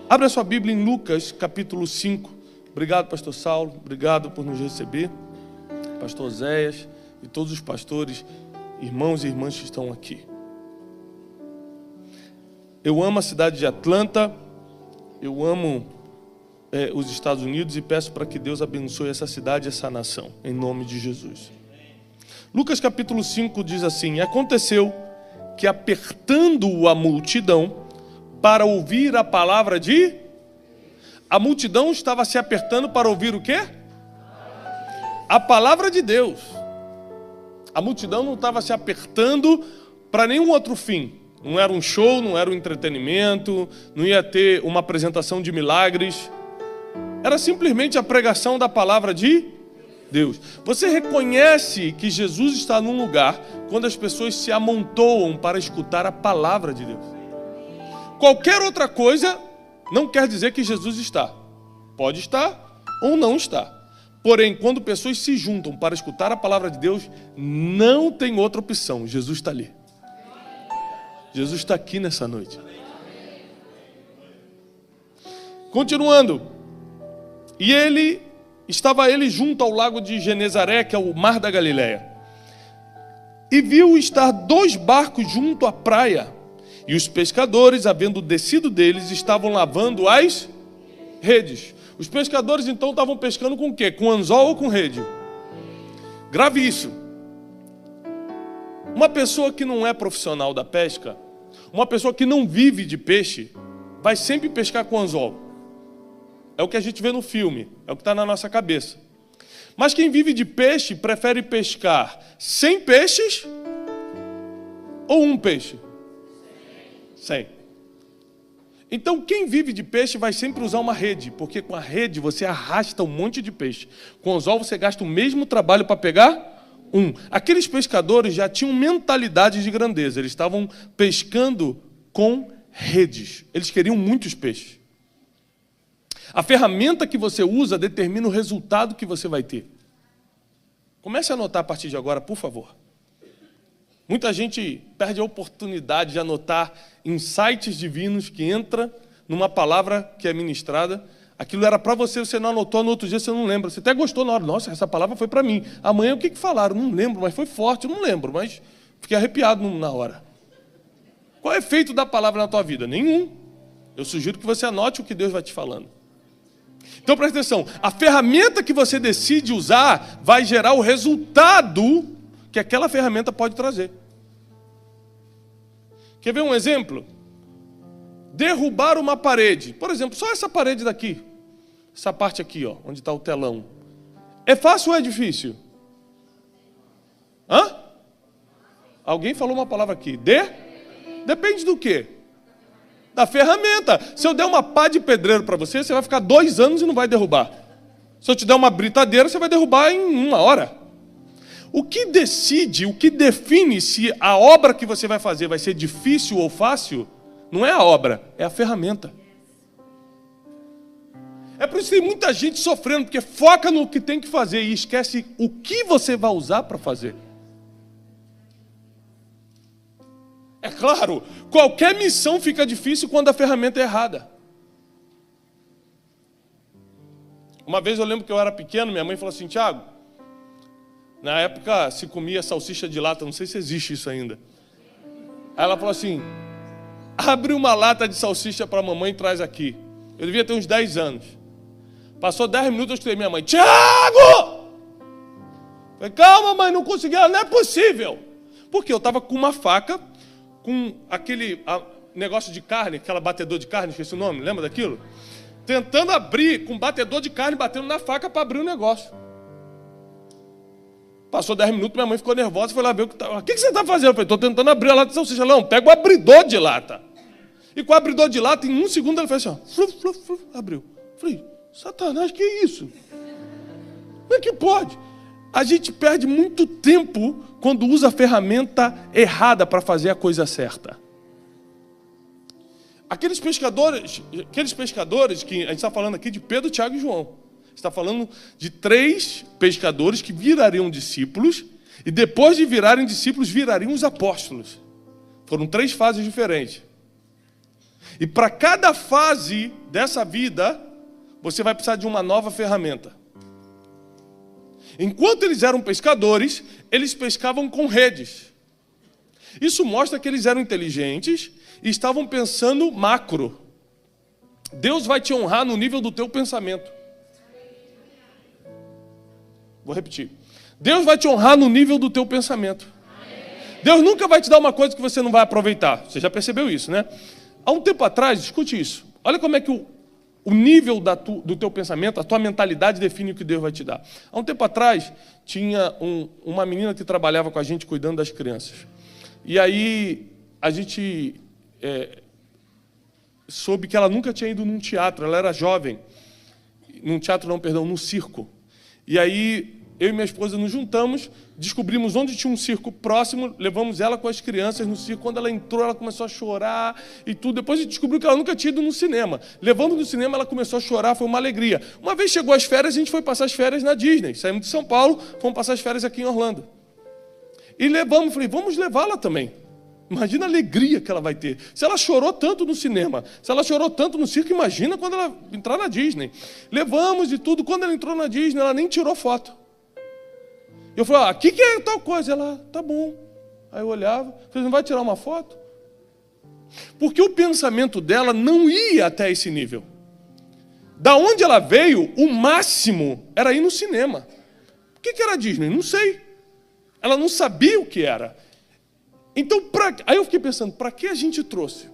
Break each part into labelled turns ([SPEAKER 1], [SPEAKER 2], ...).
[SPEAKER 1] Abra sua Bíblia em Lucas, capítulo 5. Obrigado, pastor Saulo. Obrigado por nos receber. Pastor Zéias e todos os pastores, irmãos e irmãs que estão aqui. Eu amo a cidade de Atlanta. Eu amo os Estados Unidos e peço para que Deus abençoe essa cidade e essa nação, em nome de Jesus. Lucas capítulo 5 diz assim: aconteceu que, apertando-o a multidão para ouvir a palavra de... A multidão estava se apertando para ouvir o quê? A palavra de Deus. A multidão não estava se apertando para nenhum outro fim. Não era um show, não era um entretenimento, não ia ter uma apresentação de milagres. Era simplesmente a pregação da palavra de Deus. Você reconhece que Jesus está num lugar quando as pessoas se amontoam para escutar a palavra de Deus. Qualquer outra coisa não quer dizer que Jesus está. Pode estar ou não está. Porém, quando pessoas se juntam para escutar a palavra de Deus, não tem outra opção. Jesus está ali. Jesus está aqui nessa noite. Continuando. E estava ele junto ao lago de Genezaré, que é o mar da Galileia. E viu estar 2 barcos junto à praia. E os pescadores, havendo descido deles, estavam lavando as redes. Os pescadores, então, estavam pescando com o quê? Com anzol ou com rede? Grave isso. Uma pessoa que não é profissional da pesca, uma pessoa que não vive de peixe, vai sempre pescar com anzol. É o que a gente vê no filme, é o que está na nossa cabeça. Mas quem vive de peixe prefere pescar 100 peixes ou um peixe? 100. Então quem vive de peixe vai sempre usar uma rede, porque com a rede você arrasta um monte de peixe. Com o anzol você gasta o mesmo trabalho para pegar um. Aqueles pescadores já tinham mentalidade de grandeza, eles estavam pescando com redes, eles queriam muitos peixes. A ferramenta que você usa determina o resultado que você vai ter. Comece a anotar a partir de agora, por favor. Muita gente perde a oportunidade de anotar insights divinos que entra numa palavra que é ministrada. Aquilo era para você, você não anotou, no outro dia você não lembra. Você até gostou na hora, nossa, essa palavra foi para mim. Amanhã o que falaram? Não lembro, mas foi forte, não lembro, mas fiquei arrepiado na hora. Qual é o efeito da palavra na tua vida? Nenhum. Eu sugiro que você anote o que Deus vai te falando. Então presta atenção, a ferramenta que você decide usar vai gerar o resultado que aquela ferramenta pode trazer. Quer ver um exemplo? Derrubar uma parede. Por exemplo, só essa parede daqui. Essa parte aqui, ó, onde está o telão. É fácil ou é difícil? Hã? Alguém falou uma palavra aqui. Depende do quê? Da ferramenta. Se eu der uma pá de pedreiro para você, você vai ficar 2 anos e não vai derrubar. Se eu te der uma britadeira, você vai derrubar em 1 hora. O que decide, o que define se a obra que você vai fazer vai ser difícil ou fácil, não é a obra, é a ferramenta. É por isso que tem muita gente sofrendo, porque foca no que tem que fazer e esquece o que você vai usar para fazer. É claro, qualquer missão fica difícil quando a ferramenta é errada. Uma vez eu lembro que eu era pequeno, minha mãe falou assim: Tiago, na época se comia salsicha de lata, não sei se existe isso ainda. Aí ela falou assim: abre uma lata de salsicha para a mamãe e traz aqui. Eu devia ter uns 10 anos. Passou 10 minutos, eu escutei minha mãe: Tiago! Falei: calma, mãe, não consegui, não é possível. Porque eu estava com uma faca, com aquele negócio de carne, aquela batedor de carne, esqueci o nome, lembra daquilo? Tentando abrir, com batedor de carne, batendo na faca para abrir o negócio. Passou 10 minutos, minha mãe ficou nervosa, foi lá ver o que estava. O que você está fazendo? Eu falei: estou tentando abrir a lata de salsicha. Não, pega o abridor de lata. E com o abridor de lata, em 1 segundo, ele fez assim, ó, fluf, fluf, fluf, abriu. Eu falei: Satanás, que é isso? Como é que pode? A gente perde muito tempo quando usa a ferramenta errada para fazer a coisa certa. Aqueles pescadores que a gente está falando aqui de Pedro, Tiago e João. Está falando de 3 pescadores que virariam discípulos e depois de virarem discípulos, virariam os apóstolos. Foram 3 fases diferentes. E para cada fase dessa vida, você vai precisar de uma nova ferramenta. Enquanto eles eram pescadores, eles pescavam com redes. Isso mostra que eles eram inteligentes e estavam pensando macro. Deus vai te honrar no nível do teu pensamento. Vou repetir. Deus vai te honrar no nível do teu pensamento. Deus nunca vai te dar uma coisa que você não vai aproveitar. Você já percebeu isso, né? Há um tempo atrás, escute isso. Olha como é que o nível do teu pensamento, a tua mentalidade define o que Deus vai te dar. Há um tempo atrás, tinha uma menina que trabalhava com a gente cuidando das crianças. E aí, a gente soube que ela nunca tinha ido num teatro, ela era jovem. Num teatro não, perdão, num circo. E aí, eu e minha esposa nos juntamos, descobrimos onde tinha um circo próximo, levamos ela com as crianças no circo. Quando ela entrou, ela começou a chorar e tudo. Depois a gente descobriu que ela nunca tinha ido no cinema. Levando no cinema, ela começou a chorar, foi uma alegria. Uma vez chegou as férias, a gente foi passar as férias na Disney. Saímos de São Paulo, fomos passar as férias aqui em Orlando. E falei, vamos levá-la também. Imagina a alegria que ela vai ter. Se ela chorou tanto no cinema, se ela chorou tanto no circo, imagina quando ela entrar na Disney. Levamos e tudo. Quando ela entrou na Disney, ela nem tirou foto. Eu falei, o que é tal coisa? Ela, tá bom. Aí eu olhava, falei, não vai tirar uma foto? Porque o pensamento dela não ia até esse nível. Da onde ela veio, o máximo era ir no cinema. O que era Disney? Não sei. Ela não sabia o que era. Então, aí eu fiquei pensando, para que a gente trouxe?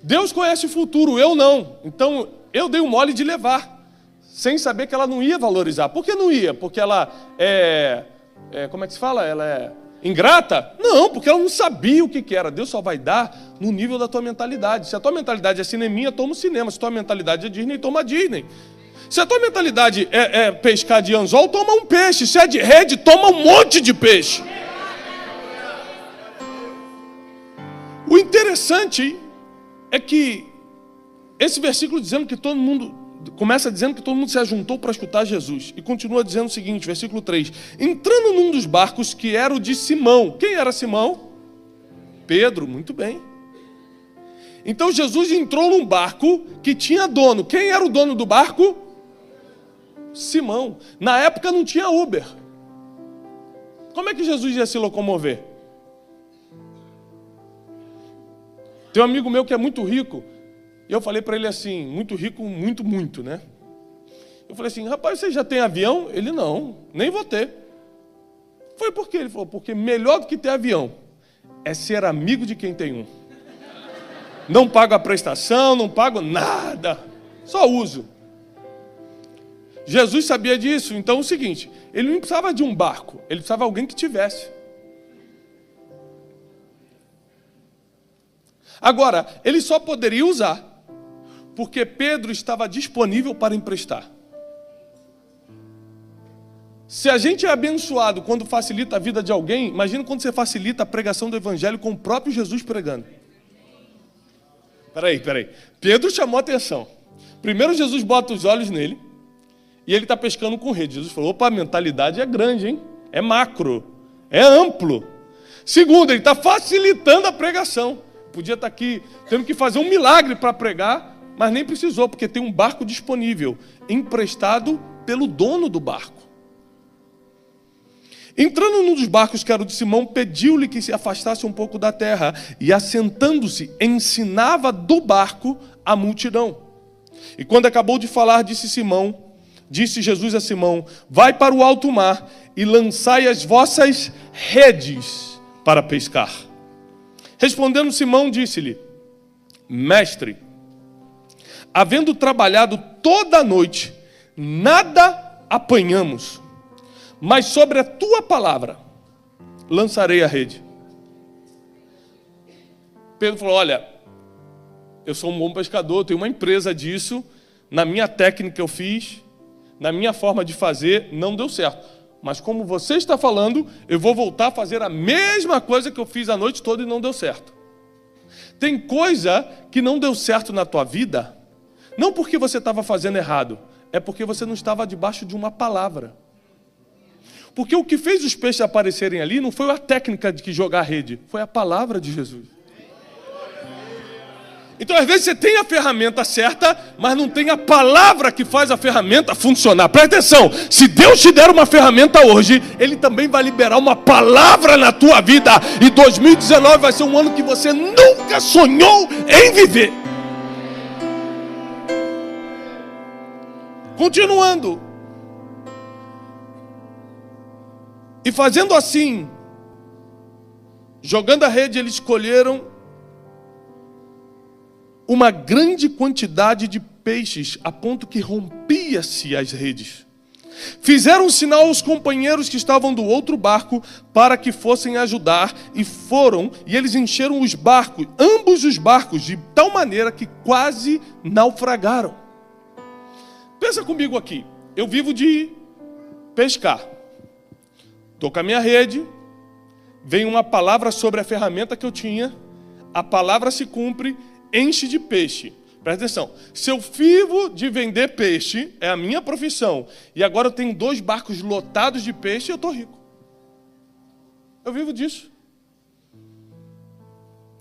[SPEAKER 1] Deus conhece o futuro, eu não. Então, eu dei um mole de levar. Sem saber que ela não ia valorizar. Por que não ia? Porque ela como é que se fala? Ela é ingrata? Não, porque ela não sabia o que era. Deus só vai dar no nível da tua mentalidade. Se a tua mentalidade é cineminha, toma o cinema. Se a tua mentalidade é Disney, toma a Disney. Se a tua mentalidade é pescar de anzol, toma um peixe. Se é de rede, toma um monte de peixe. O interessante é que esse versículo dizendo que todo mundo... Começa dizendo que todo mundo se ajuntou para escutar Jesus. E continua dizendo o seguinte, versículo 3. Entrando num dos barcos que era o de Simão. Quem era Simão? Pedro, muito bem. Então Jesus entrou num barco que tinha dono. Quem era o dono do barco? Simão. Na época não tinha Uber. Como é que Jesus ia se locomover? Tem um amigo meu que é muito rico. E eu falei para ele assim, muito rico, muito, né? Eu falei assim, rapaz, você já tem avião? Ele, não, nem vou ter. Foi por quê? Ele falou, porque melhor do que ter avião é ser amigo de quem tem um. Não pago a prestação, não pago nada, só uso. Jesus sabia disso, então é o seguinte, ele não precisava de um barco, ele precisava de alguém que tivesse. Agora, ele só poderia usar porque Pedro estava disponível para emprestar. Se a gente é abençoado quando facilita a vida de alguém, imagina quando você facilita a pregação do evangelho com o próprio Jesus pregando. Peraí. Pedro chamou a atenção. Primeiro Jesus bota os olhos nele e ele está pescando com rede. Jesus falou, opa, a mentalidade é grande, hein? É macro, é amplo. Segundo, ele está facilitando a pregação. Podia estar aqui tendo que fazer um milagre para pregar, mas nem precisou, porque tem um barco disponível, emprestado pelo dono do barco. Entrando num dos barcos, que era o de Simão, pediu-lhe que se afastasse um pouco da terra, e assentando-se, ensinava do barco a multidão. E quando acabou de falar, disse Jesus a Simão, vai para o alto mar e lançai as vossas redes para pescar. Respondendo Simão, disse-lhe, mestre, havendo trabalhado toda a noite, nada apanhamos, mas sobre a tua palavra lançarei a rede. Pedro falou, olha, eu sou um bom pescador, tenho uma empresa disso, na minha técnica eu fiz, na minha forma de fazer, não deu certo. Mas como você está falando, eu vou voltar a fazer a mesma coisa que eu fiz a noite toda e não deu certo. Tem coisa que não deu certo na tua vida, não porque você estava fazendo errado, é porque você não estava debaixo de uma palavra. Porque o que fez os peixes aparecerem ali não foi a técnica de jogar a rede, foi a palavra de Jesus. Então, às vezes, você tem a ferramenta certa, mas não tem a palavra que faz a ferramenta funcionar. Presta atenção, se Deus te der uma ferramenta hoje, Ele também vai liberar uma palavra na tua vida. E 2019 vai ser um ano que você nunca sonhou em viver. Continuando. E fazendo assim, jogando a rede, eles escolheram uma grande quantidade de peixes, a ponto que rompia-se as redes. Fizeram um sinal aos companheiros que estavam do outro barco para que fossem ajudar, e foram, e eles encheram os barcos, ambos os barcos, de tal maneira que quase naufragaram. Pensa comigo aqui, eu vivo de pescar. Estou com a minha rede, vem uma palavra sobre a ferramenta que eu tinha, a palavra se cumpre, enche de peixe. Presta atenção, se eu vivo de vender peixe, é a minha profissão, e agora eu tenho 2 barcos lotados de peixe, eu estou rico. Eu vivo disso.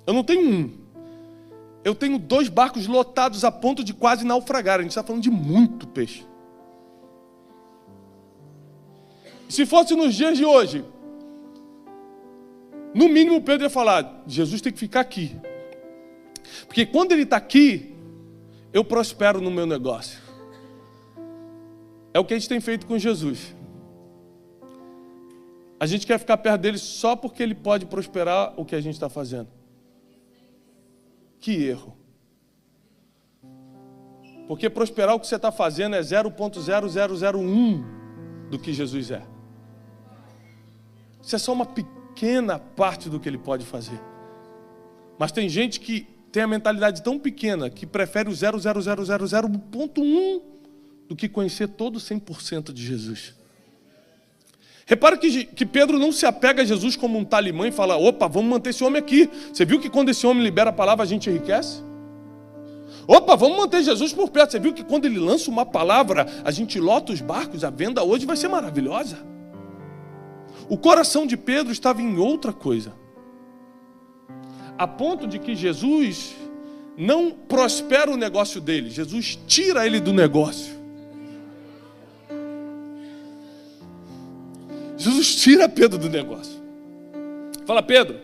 [SPEAKER 1] Eu não tenho um. Eu tenho 2 barcos lotados a ponto de quase naufragar. A gente está falando de muito peixe. Se fosse nos dias de hoje, no mínimo Pedro ia falar, Jesus tem que ficar aqui. Porque quando ele está aqui, eu prospero no meu negócio. É o que a gente tem feito com Jesus. A gente quer ficar perto dele só porque ele pode prosperar o que a gente está fazendo. Que erro. Porque prosperar o que você está fazendo é 0,0001 do que Jesus é. Isso é só uma pequena parte do que ele pode fazer. Mas tem gente que tem a mentalidade tão pequena que prefere o 0,0000,1 do que conhecer todo o 100% de Jesus. Repara que Pedro não se apega a Jesus como um talimã e fala, opa, vamos manter esse homem aqui. Você viu que quando esse homem libera a palavra, a gente enriquece? Opa, vamos manter Jesus por perto. Você viu que quando ele lança uma palavra, a gente lota os barcos, a venda hoje vai ser maravilhosa. O coração de Pedro estava em outra coisa. A ponto de que Jesus não prospera o negócio dele. Jesus tira ele do negócio. Jesus tira Pedro do negócio. Fala, Pedro,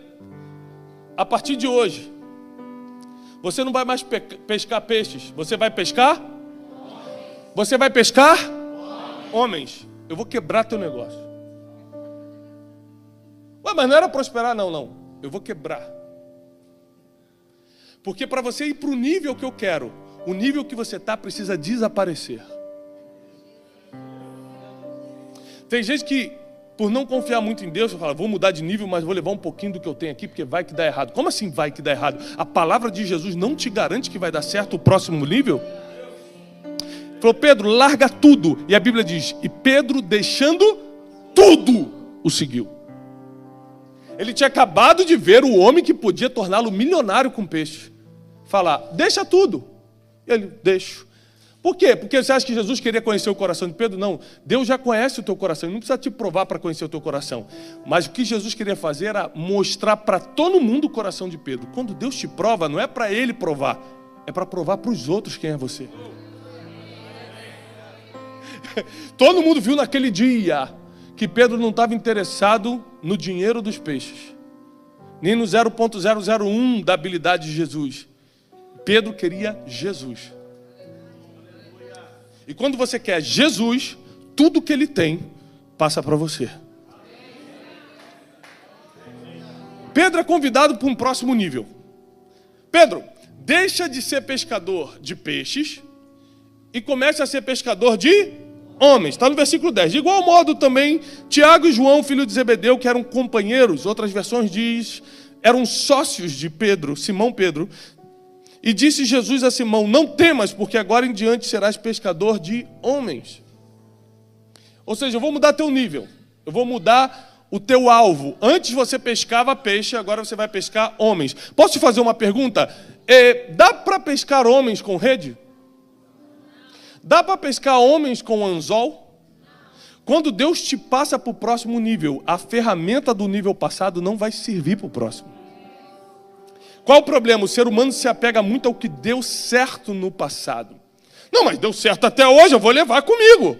[SPEAKER 1] a partir de hoje, você não vai mais pescar peixes. Você vai pescar? Você vai pescar? Homens. Eu vou quebrar teu negócio. Ué, mas não era prosperar? Não. Eu vou quebrar. Porque para você ir para o nível que eu quero, o nível que você está precisa desaparecer. Tem gente que, por não confiar muito em Deus, fala, vou mudar de nível, mas vou levar um pouquinho do que eu tenho aqui, porque vai que dá errado. Como assim vai que dá errado? A palavra de Jesus não te garante que vai dar certo o próximo nível? Falou, Pedro, larga tudo. E a Bíblia diz, e Pedro, deixando tudo, o seguiu. Ele tinha acabado de ver o homem que podia torná-lo milionário com peixe. Falar, deixa tudo. Ele, deixo. Por quê? Porque você acha que Jesus queria conhecer o coração de Pedro? Não, Deus já conhece o teu coração, ele não precisa te provar para conhecer o teu coração. Mas o que Jesus queria fazer era mostrar para todo mundo o coração de Pedro. Quando Deus te prova, não é para ele provar, é para provar para os outros quem é você. Todo mundo viu naquele dia que Pedro não estava interessado no dinheiro dos peixes, nem no 0,001 da habilidade de Jesus. Pedro queria Jesus. E quando você quer Jesus, tudo que ele tem passa para você. Pedro é convidado para um próximo nível. Pedro, deixa de ser pescador de peixes e comece a ser pescador de homens. Está no versículo 10. De igual modo também, Tiago e João, filho de Zebedeu, que eram companheiros, outras versões diz, eram sócios de Pedro, Simão Pedro. E disse Jesus a Simão, não temas, porque agora em diante serás pescador de homens. Ou seja, eu vou mudar teu nível. Eu vou mudar o teu alvo. Antes você pescava peixe, agora você vai pescar homens. Posso te fazer uma pergunta? Dá para pescar homens com rede? Dá para pescar homens com anzol? Quando Deus te passa para o próximo nível, a ferramenta do nível passado não vai servir para o próximo. Qual o problema? O ser humano se apega muito ao que deu certo no passado. Não, mas deu certo até hoje, eu vou levar comigo.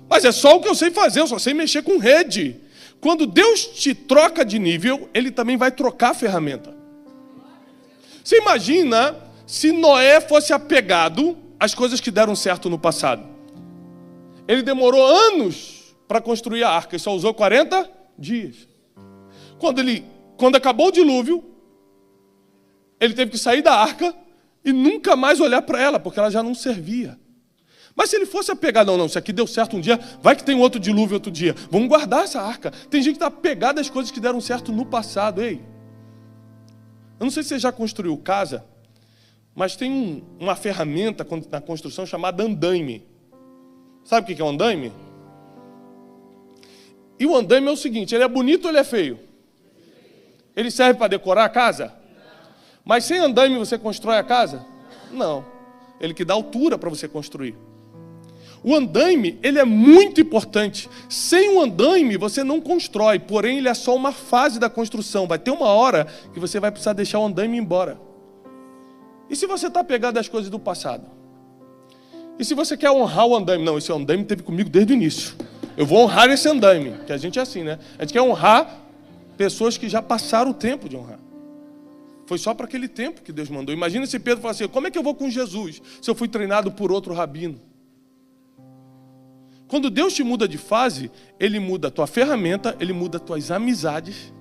[SPEAKER 1] Mas é só o que eu sei fazer, eu só sei mexer com rede. Quando Deus te troca de nível, Ele também vai trocar a ferramenta. Você imagina se Noé fosse apegado às coisas que deram certo no passado. Ele demorou anos para construir a arca e só usou 40 dias. Quando acabou o dilúvio, ele teve que sair da arca e nunca mais olhar para ela, porque ela já não servia. Mas se ele fosse apegado, não, isso aqui deu certo um dia, vai que tem outro dilúvio outro dia. Vamos guardar essa arca. Tem gente que está apegada às coisas que deram certo no passado. Ei, eu não sei se você já construiu casa, mas tem uma ferramenta na construção chamada andaime. Sabe o que é um andaime? E o andaime é o seguinte, ele é bonito ou ele é feio? Ele serve para decorar a casa? Mas sem andaime você constrói a casa? Não. Ele que dá altura para você construir. O andaime, ele é muito importante. Sem o andaime você não constrói, porém ele é só uma fase da construção. Vai ter uma hora que você vai precisar deixar o andaime embora. E se você está pegado às coisas do passado? E se você quer honrar o andaime? Não, esse andaime esteve comigo desde o início. Eu vou honrar esse andaime, que a gente é assim, né? A gente quer honrar pessoas que já passaram o tempo de honrar. Foi só para aquele tempo que Deus mandou. Imagina se Pedro falasse assim, como é que eu vou com Jesus se eu fui treinado por outro rabino? Quando Deus te muda de fase, Ele muda a tua ferramenta, Ele muda as tuas amizades.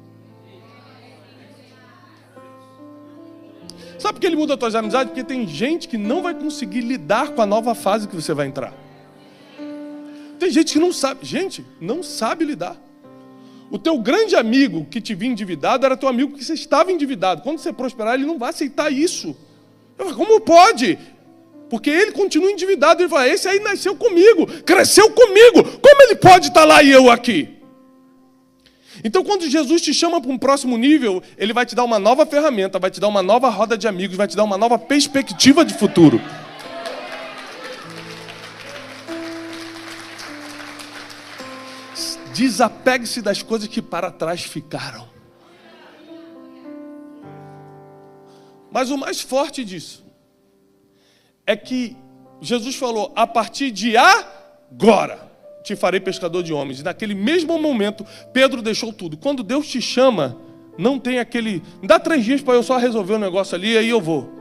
[SPEAKER 1] Sabe por que Ele muda as tuas amizades? Porque tem gente que não vai conseguir lidar com a nova fase que você vai entrar. Tem gente que não sabe. Gente, não sabe lidar. O teu grande amigo que te via endividado era teu amigo que você estava endividado. Quando você prosperar, ele não vai aceitar isso. Eu falo, como pode? Porque ele continua endividado. Ele fala, esse aí nasceu comigo, cresceu comigo. Como ele pode estar lá e eu aqui? Então, quando Jesus te chama para um próximo nível, Ele vai te dar uma nova ferramenta, vai te dar uma nova roda de amigos, vai te dar uma nova perspectiva de futuro. Desapegue-se das coisas que para trás ficaram. Mas o mais forte disso é que Jesus falou, a partir de agora te farei pescador de homens. E naquele mesmo momento, Pedro deixou tudo. Quando Deus te chama, não tem aquele, me dá 3 dias para eu só resolver o negócio ali, aí eu vou.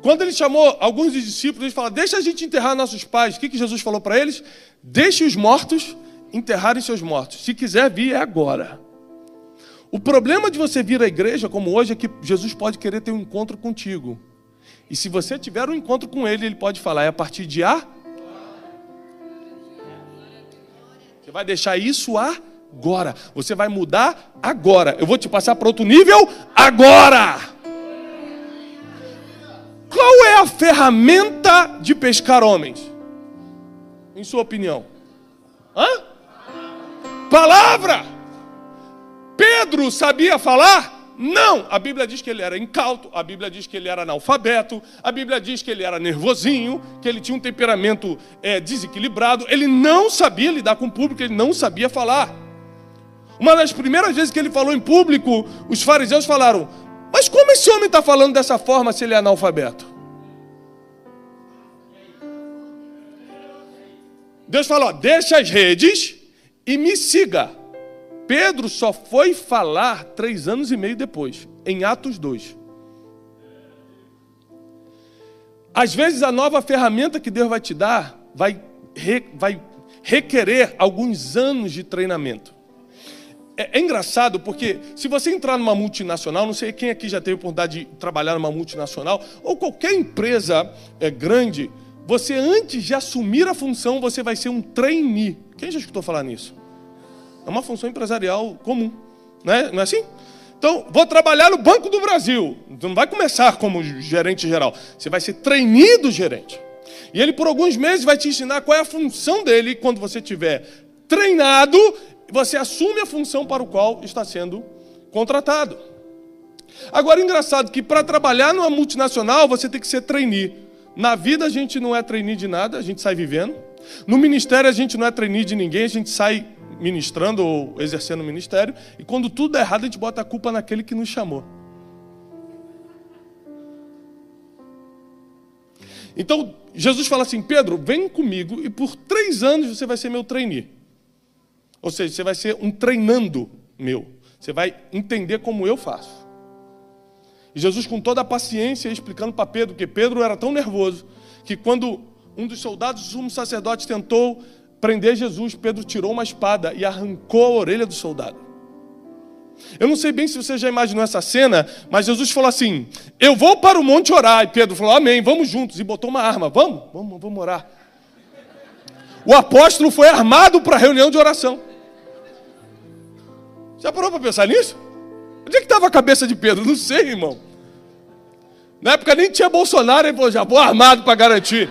[SPEAKER 1] Quando Ele chamou alguns dos discípulos, Ele falou, deixa a gente enterrar nossos pais. O que Jesus falou para eles? Deixe os mortos enterrarem seus mortos. Se quiser vir, é agora. O problema de você vir à igreja como hoje é que Jesus pode querer ter um encontro contigo. E se você tiver um encontro com Ele, Ele pode falar, é a partir de Você vai deixar isso agora. Você vai mudar agora. Eu vou te passar para outro nível agora. Qual é a ferramenta de pescar homens? Em sua opinião? Palavra! Pedro sabia falar? Não! A Bíblia diz que ele era incauto, a Bíblia diz que ele era analfabeto, a Bíblia diz que ele era nervosinho, que ele tinha um temperamento desequilibrado, ele não sabia lidar com o público, ele não sabia falar. Uma das primeiras vezes que ele falou em público, os fariseus falaram, mas como esse homem está falando dessa forma se ele é analfabeto? Deus falou, deixa as redes e me siga. Pedro só foi falar 3 anos e meio depois, em Atos 2. Às vezes a nova ferramenta que Deus vai te dar vai requerer alguns anos de treinamento. É engraçado porque se você entrar numa multinacional, não sei quem aqui já teve a oportunidade de trabalhar numa multinacional, ou qualquer empresa grande, você antes de assumir a função, você vai ser um trainee. Quem já escutou falar nisso? É uma função empresarial comum, né? Não é assim? Então, vou trabalhar no Banco do Brasil. Não vai começar como gerente geral. Você vai ser trainee do gerente. E ele, por alguns meses, vai te ensinar qual é a função dele. Quando você estiver treinado, você assume a função para o qual está sendo contratado. Agora, é engraçado que para trabalhar numa multinacional, você tem que ser trainee. Na vida, a gente não é trainee de nada, a gente sai vivendo. No ministério a gente não é trainee de ninguém, a gente sai ministrando ou exercendo o ministério, e quando tudo é errado a gente bota a culpa naquele que nos chamou. Então Jesus fala assim: Pedro, vem comigo e por 3 anos você vai ser meu trainee. Ou seja, você vai ser um treinando meu. Você vai entender como eu faço. E Jesus, com toda a paciência, explicando para Pedro, que Pedro era tão nervoso, que quando um dos soldados do sumo sacerdote tentou prender Jesus, Pedro tirou uma espada e arrancou a orelha do soldado. Eu não sei bem se você já imaginou essa cena, mas Jesus falou assim: eu vou para o monte orar. E Pedro falou: amém, vamos juntos. E botou uma arma. Vamos orar. O apóstolo foi armado para a reunião de oração. Já parou para pensar nisso? Onde é que estava a cabeça de Pedro? Não sei, irmão. Na época nem tinha Bolsonaro, ele falou: já vou armado para garantir.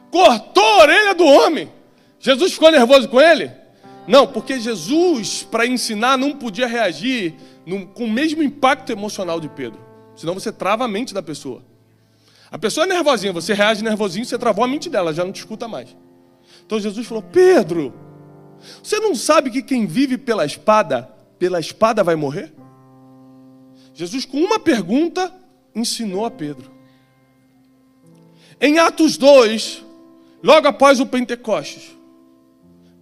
[SPEAKER 1] Cortou a orelha do homem. Jesus ficou nervoso com ele? Não, porque Jesus, para ensinar, não podia reagir com o mesmo impacto emocional de Pedro. Senão você trava a mente da pessoa. A pessoa é nervosinha, você reage nervosinho, você travou a mente dela, já não te escuta mais. Então Jesus falou: Pedro, você não sabe que quem vive pela espada vai morrer? Jesus, com uma pergunta, ensinou a Pedro. Em Atos 2, logo após o Pentecostes,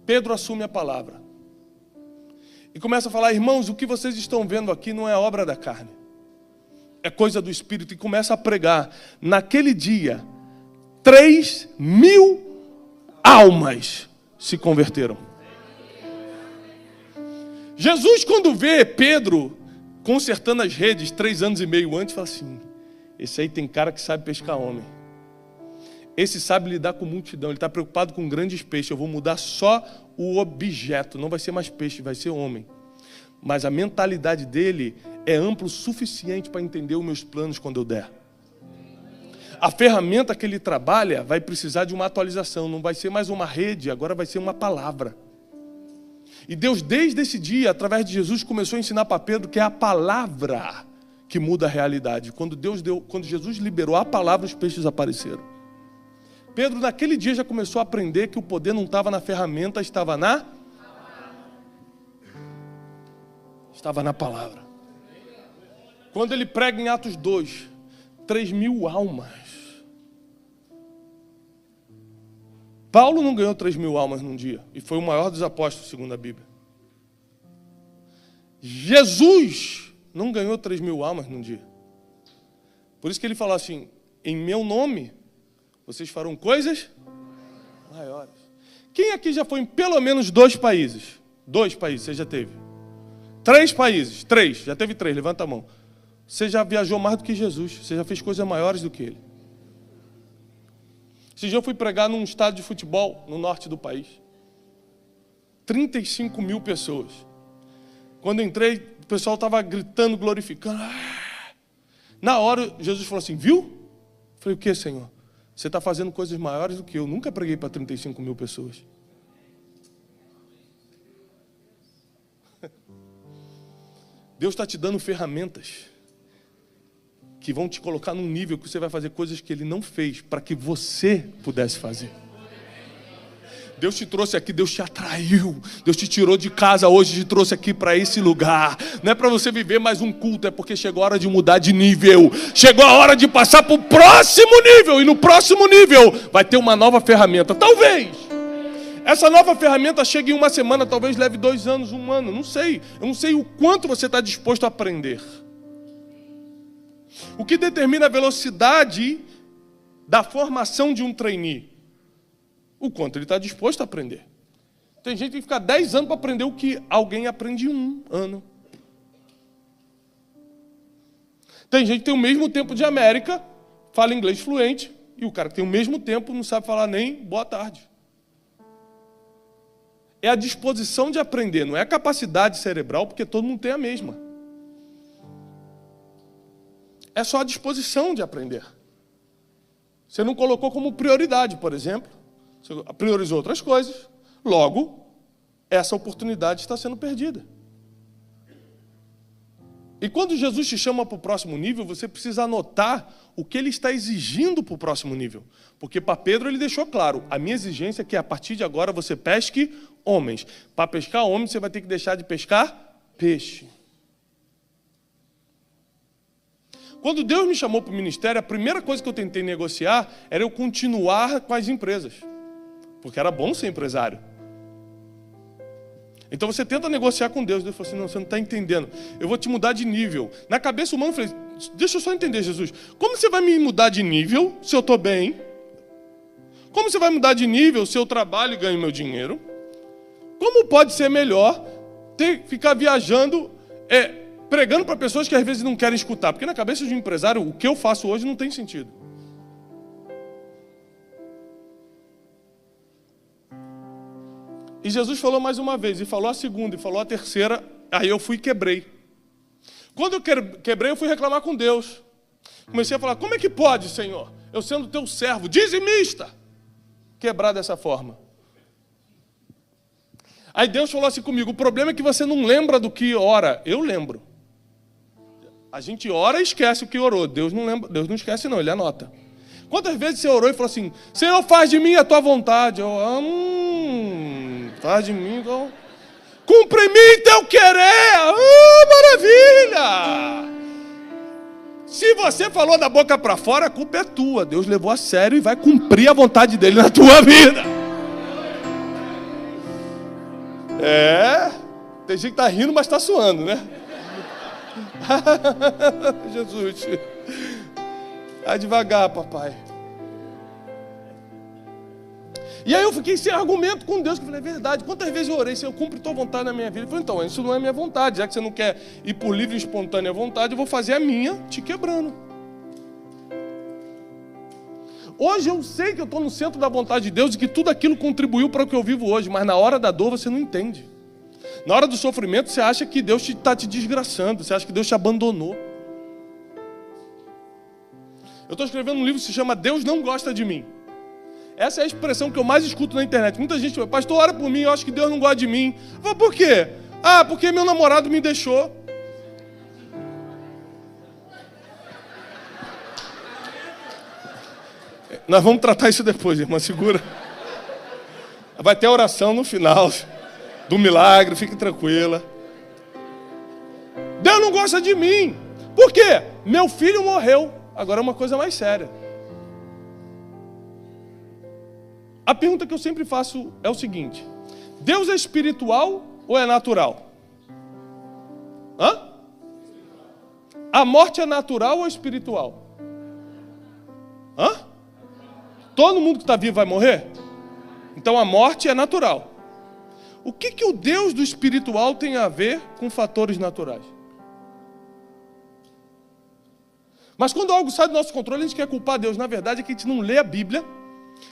[SPEAKER 1] Pedro assume a palavra. E começa a falar: irmãos, o que vocês estão vendo aqui não é obra da carne. É coisa do Espírito. E começa a pregar. Naquele dia, 3.000 almas se converteram. Jesus, quando vê Pedro consertando as redes 3 anos e meio antes, fala assim: esse aí tem cara que sabe pescar homem. Esse sabe lidar com multidão. Ele está preocupado com grandes peixes. Eu vou mudar só o objeto. Não vai ser mais peixe, vai ser homem. Mas a mentalidade dele é ampla o suficiente para entender os meus planos quando eu der. A ferramenta que ele trabalha vai precisar de uma atualização. Não vai ser mais uma rede, agora vai ser uma palavra. E Deus, desde esse dia, através de Jesus, começou a ensinar para Pedro que é a palavra que muda a realidade. Quando Jesus liberou a palavra, os peixes apareceram. Pedro, naquele dia, já começou a aprender que o poder não estava na ferramenta, estava na palavra. Quando ele prega em Atos 2, 3.000 almas. Paulo não ganhou 3.000 almas num dia, e foi o maior dos apóstolos, segundo a Bíblia. Jesus não ganhou 3.000 almas num dia. Por isso que ele falou assim: em meu nome, vocês farão coisas maiores. Quem aqui já foi em pelo menos 2 países? 2 países, você já teve? 3 países, 3, já teve 3, levanta a mão. Você já viajou mais do que Jesus, você já fez coisas maiores do que ele. Esse dia eu fui pregar num estádio de futebol no norte do país. 35.000 pessoas. Quando eu entrei, o pessoal estava gritando, glorificando. Na hora, Jesus falou assim: viu? Eu falei: o que, Senhor? Você está fazendo coisas maiores do que eu. Nunca preguei para 35.000 pessoas. Deus está te dando ferramentas que vão te colocar num nível que você vai fazer coisas que Ele não fez para que você pudesse fazer. Deus te trouxe aqui, Deus te atraiu, Deus te tirou de casa hoje, te trouxe aqui para esse lugar. Não é para você viver mais um culto, é porque chegou a hora de mudar de nível. Chegou a hora de passar para o próximo nível. E no próximo nível vai ter uma nova ferramenta. Talvez essa nova ferramenta chegue em uma semana, talvez leve 2 anos, 1 ano, não sei. Eu não sei o quanto você está disposto a aprender. O que determina a velocidade da formação de um trainee? O quanto ele está disposto a aprender. Tem gente que tem que ficar 10 anos para aprender o que alguém aprende em 1 ano. Tem gente que tem o mesmo tempo de América, fala inglês fluente, e o cara que tem o mesmo tempo não sabe falar nem boa tarde. É a disposição de aprender, não é a capacidade cerebral, porque todo mundo tem a mesma. É só a disposição de aprender. Você não colocou como prioridade, por exemplo. Você priorizou outras coisas. Logo, essa oportunidade está sendo perdida. E quando Jesus te chama para o próximo nível, você precisa anotar o que ele está exigindo para o próximo nível. Porque para Pedro ele deixou claro, a minha exigência é que a partir de agora você pesque homens. Para pescar homens você vai ter que deixar de pescar peixe. Quando Deus me chamou para o ministério, a primeira coisa que eu tentei negociar era eu continuar com as empresas. Porque era bom ser empresário. Então você tenta negociar com Deus. Deus falou assim, não, você não está entendendo. Eu vou te mudar de nível. Na cabeça humana eu falei, deixa eu só entender, Jesus. Como você vai me mudar de nível se eu estou bem? Como você vai mudar de nível se eu trabalho e ganho meu dinheiro? Como pode ser melhor ficar viajando, pregando para pessoas que às vezes não querem escutar? Porque na cabeça de um empresário, o que eu faço hoje não tem sentido. E Jesus falou mais uma vez, e falou a segunda, e falou a terceira, aí eu fui e quebrei. Quando eu quebrei, eu fui reclamar com Deus. Comecei a falar, como é que pode, Senhor, eu sendo teu servo, dizimista, quebrar dessa forma? Aí Deus falou assim comigo, o problema é que você não lembra do que ora. Eu lembro. A gente ora e esquece o que orou. Deus não lembra, Deus não esquece não, ele anota. Quantas vezes você orou e falou assim, Senhor, faz de mim a tua vontade? Faz de mim, então... Cumpre em mim teu querer! Maravilha! Se você falou da boca para fora, a culpa é tua. Deus levou a sério e vai cumprir a vontade dele na tua vida. Tem gente que está rindo, mas está suando, né? Jesus. Vai devagar, papai. E aí eu fiquei sem argumento com Deus, que eu falei, é verdade, quantas vezes eu orei, Senhor, cumpre tua vontade na minha vida? Ele falou, então, isso não é minha vontade, já que você não quer ir por livre e espontânea vontade, eu vou fazer a minha te quebrando. Hoje eu sei que eu estou no centro da vontade de Deus e que tudo aquilo contribuiu para o que eu vivo hoje, mas na hora da dor você não entende. Na hora do sofrimento você acha que Deus está te desgraçando, você acha que Deus te abandonou. Eu estou escrevendo um livro que se chama Deus Não Gosta de Mim. Essa é a expressão que eu mais escuto na internet. Muita gente fala, pastor, ora por mim, eu acho que Deus não gosta de mim. Eu falo, por quê? Porque meu namorado me deixou. Nós vamos tratar isso depois, irmã, segura. Vai ter a oração no final do milagre, fique tranquila. Deus não gosta de mim. Por quê? Meu filho morreu. Agora é uma coisa mais séria. A pergunta que eu sempre faço é o seguinte: Deus é espiritual ou é natural? A morte é natural ou espiritual? Todo mundo que está vivo vai morrer? Então a morte é natural. O que o Deus do espiritual tem a ver com fatores naturais? Mas quando algo sai do nosso controle, a gente quer culpar Deus. Na verdade é que a gente não lê a Bíblia.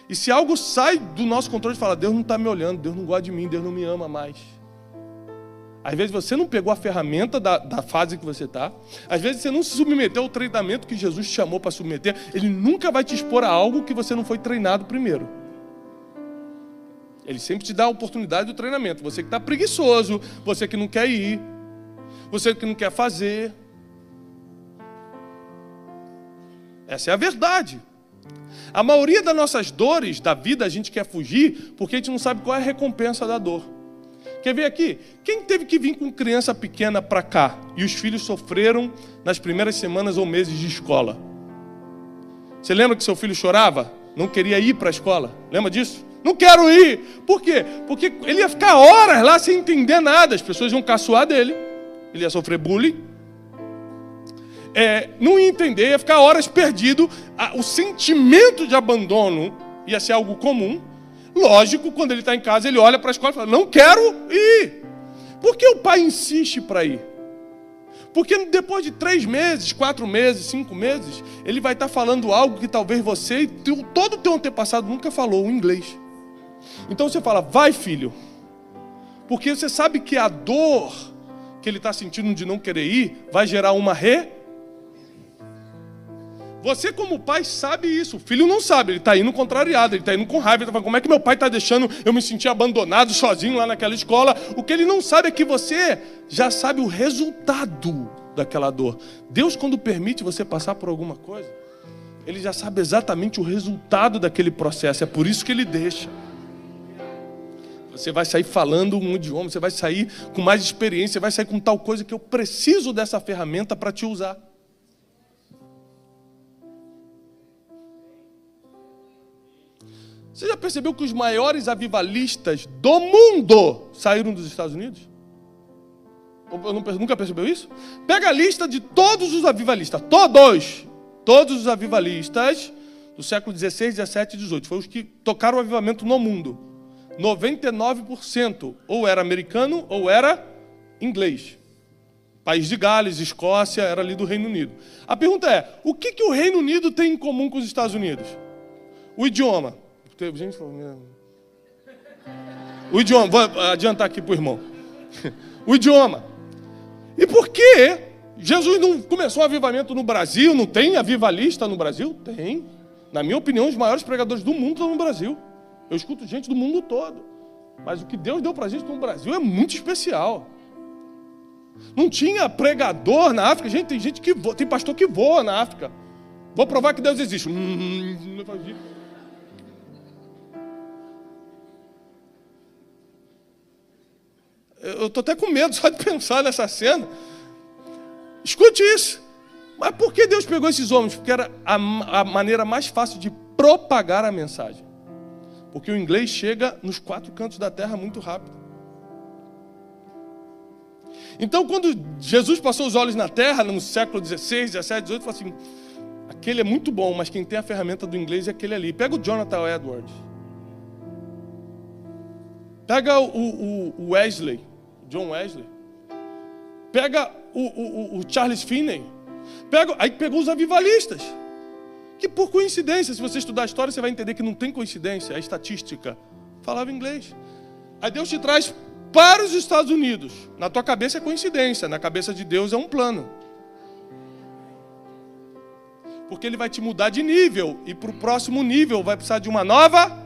[SPEAKER 1] E se algo sai do nosso controle, a gente fala, Deus não está me olhando, Deus não gosta de mim, Deus não me ama mais. Às vezes você não pegou a ferramenta da fase que você está. Às vezes você não se submeteu ao treinamento que Jesus te chamou para submeter. Ele nunca vai te expor a algo que você não foi treinado primeiro. Ele sempre te dá a oportunidade do treinamento. Você que está preguiçoso, você que não quer ir, você que não quer fazer. Essa é a verdade. A maioria das nossas dores da vida a gente quer fugir porque a gente não sabe qual é a recompensa da dor. Quer ver aqui? Quem teve que vir com criança pequena para cá e os filhos sofreram nas primeiras semanas ou meses de escola? Você lembra que seu filho chorava? Não queria ir para a escola? Lembra disso? Não quero ir! Por quê? Porque ele ia ficar horas lá sem entender nada. As pessoas iam caçoar dele. Ele ia sofrer bullying. Não ia entender, ia ficar horas perdido. O sentimento de abandono ia ser algo comum. Lógico, quando ele está em casa, ele olha para a escola e fala, não quero ir. Por que o pai insiste para ir? Porque depois de 3 meses, 4 meses, 5 meses, ele vai estar falando algo que talvez você e todo o teu antepassado nunca falou, o inglês. Então você fala, vai filho. Porque você sabe que a dor que ele está sentindo de não querer ir vai gerar uma Você como pai sabe isso, o filho não sabe, ele está indo contrariado, ele está indo com raiva, ele está falando, como é que meu pai está deixando eu me sentir abandonado, sozinho lá naquela escola? O que ele não sabe é que você já sabe o resultado daquela dor. Deus, quando permite você passar por alguma coisa, Ele já sabe exatamente o resultado daquele processo. É por isso que Ele deixa. Você vai sair falando um idioma, você vai sair com mais experiência, você vai sair com tal coisa que eu preciso dessa ferramenta para te usar. Você já percebeu que os maiores avivalistas do mundo saíram dos Estados Unidos? Nunca percebeu isso? Pega a lista de todos os avivalistas, todos os avivalistas do século XVI, XVII e XVIII, foram os que tocaram o avivamento no mundo. 99% ou era americano ou era inglês. País de Gales, Escócia, era ali do Reino Unido. A pergunta é, o que o Reino Unido tem em comum com os Estados Unidos? O idioma. Gente, o idioma, vou adiantar aqui para o irmão. O idioma. E por que Jesus não começou um avivamento no Brasil? Não tem avivalista no Brasil? Tem. Na minha opinião, os maiores pregadores do mundo estão no Brasil. Eu escuto gente do mundo todo. Mas o que Deus deu para a gente no Brasil é muito especial. Não tinha pregador na África. Gente, tem gente que voa, tem pastor que voa na África. Vou provar que Deus existe. Eu estou até com medo só de pensar nessa cena. Escute isso. Mas por que Deus pegou esses homens? Porque era a maneira mais fácil de propagar a mensagem. Porque o inglês chega nos 4 cantos da terra muito rápido. Então, quando Jesus passou os olhos na terra, no século XVI, XVII, XVIII, falou assim, aquele é muito bom, mas quem tem a ferramenta do inglês é aquele ali. Pega o Jonathan Edwards. Pega o Wesley, John Wesley. Pega o Charles Finney. Aí pegou os avivalistas. Que por coincidência, se você estudar a história, você vai entender que não tem coincidência. A estatística falava inglês. Aí Deus te traz para os Estados Unidos. Na tua cabeça é coincidência, na cabeça de Deus é um plano. Porque Ele vai te mudar de nível. E para o próximo nível vai precisar de uma nova...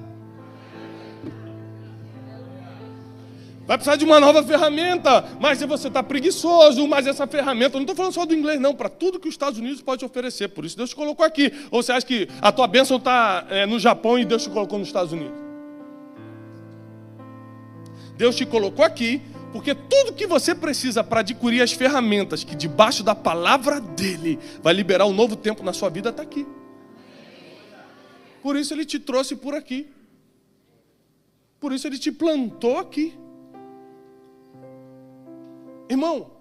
[SPEAKER 1] Vai precisar de uma nova ferramenta, mas se você está preguiçoso, mas essa ferramenta, eu não estou falando só do inglês não, para tudo que os Estados Unidos pode te oferecer, por isso Deus te colocou aqui. Ou você acha que a tua bênção está no Japão e Deus te colocou nos Estados Unidos? Deus te colocou aqui, porque tudo que você precisa para adquirir as ferramentas que debaixo da palavra dEle vai liberar um novo tempo na sua vida está aqui. Por isso Ele te trouxe por aqui. Por isso Ele te plantou aqui. Irmão,